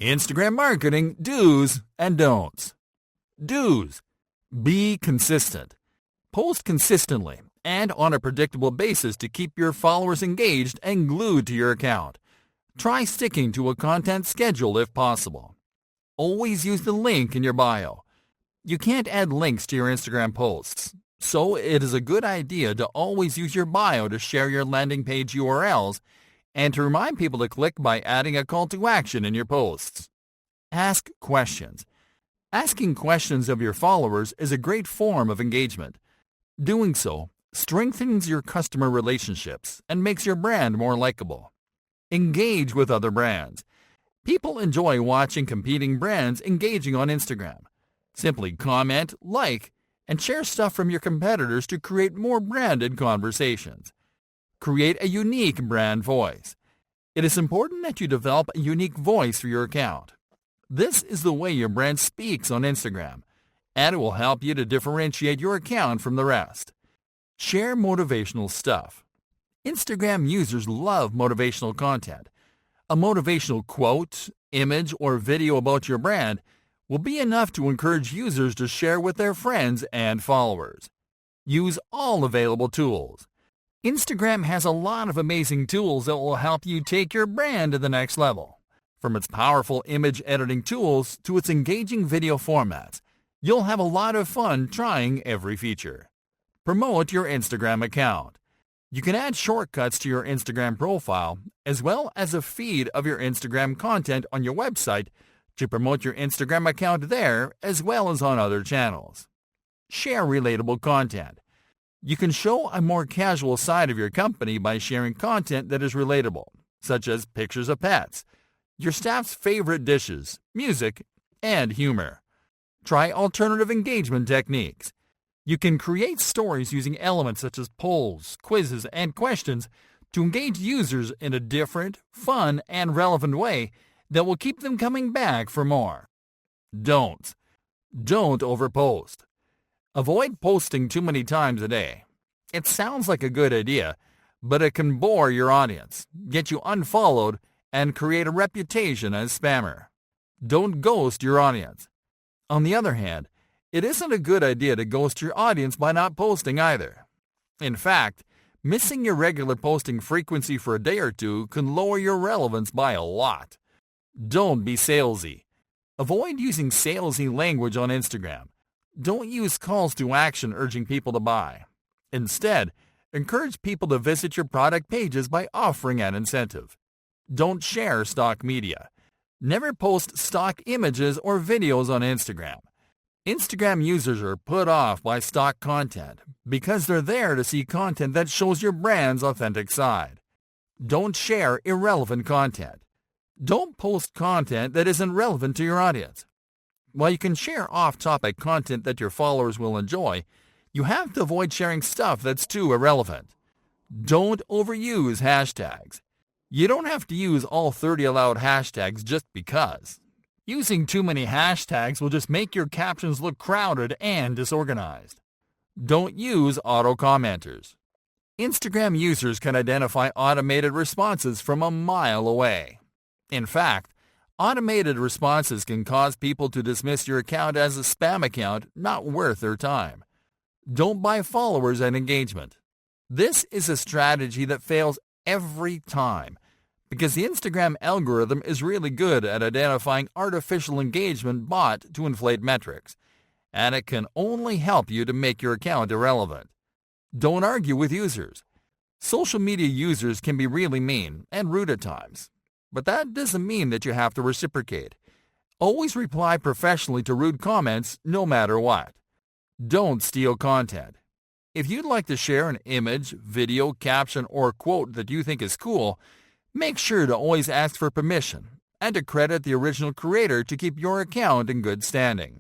Instagram marketing do's and don'ts. Do's. Be consistent. Post consistently and on a predictable basis to keep your followers engaged and glued to your account. Try sticking to a content schedule if possible. Always use the link in your bio. You can't add links to your Instagram posts, so it is a good idea to always use your bio to share your landing page URLs and to remind people to click by adding a call to action in your posts. Ask questions. Asking questions of your followers is a great form of engagement. Doing so strengthens your customer relationships and makes your brand more likable. Engage with other brands. People enjoy watching competing brands engaging on Instagram. Simply comment, like, and share stuff from your competitors to create more branded conversations. Create a unique brand voice. It is important that you develop a unique voice for your account. This is the way your brand speaks on Instagram, and it will help you to differentiate your account from the rest. Share motivational stuff. Instagram users love motivational content. A motivational quote, image, or video about your brand will be enough to encourage users to share with their friends and followers. Use all available tools. Instagram has a lot of amazing tools that will help you take your brand to the next level. From its powerful image editing tools to its engaging video formats, you'll have a lot of fun trying every feature. Promote your Instagram account. You can add shortcuts to your Instagram profile as well as a feed of your Instagram content on your website to promote your Instagram account there as well as on other channels. Share relatable content. You can show a more casual side of your company by sharing content that is relatable, such as pictures of pets, your staff's favorite dishes, music, and humor. Try alternative engagement techniques. You can create stories using elements such as polls, quizzes, and questions to engage users in a different, fun, and relevant way that will keep them coming back for more. Don'ts. Don't overpost. Avoid posting too many times a day. It sounds like a good idea, but it can bore your audience, get you unfollowed, and create a reputation as spammer. Don't ghost your audience. On the other hand, it isn't a good idea to ghost your audience by not posting either. In fact, missing your regular posting frequency for a day or two can lower your relevance by a lot. Don't be salesy. Avoid using salesy language on Instagram. Don't use calls to action urging people to buy. Instead, encourage people to visit your product pages by offering an incentive. Don't share stock media. Never post stock images or videos on Instagram. Instagram users are put off by stock content because they're there to see content that shows your brand's authentic side. Don't share irrelevant content. Don't post content that isn't relevant to your audience. While you can share off-topic content that your followers will enjoy, you have to avoid sharing stuff that's too irrelevant. Don't overuse hashtags. You don't have to use all 30 allowed hashtags just because. Using too many hashtags will just make your captions look crowded and disorganized. Don't use auto-commenters. Instagram users can identify automated responses from a mile away. In fact, automated responses can cause people to dismiss your account as a spam account not worth their time. Don't buy followers and engagement. This is a strategy that fails every time because the Instagram algorithm is really good at identifying artificial engagement bought to inflate metrics, and it can only help you to make your account irrelevant. Don't argue with users. Social media users can be really mean and rude at times, but that doesn't mean that you have to reciprocate. Always reply professionally to rude comments no matter what. Don't steal content. If you'd like to share an image, video, caption, or quote that you think is cool, make sure to always ask for permission and to credit the original creator to keep your account in good standing.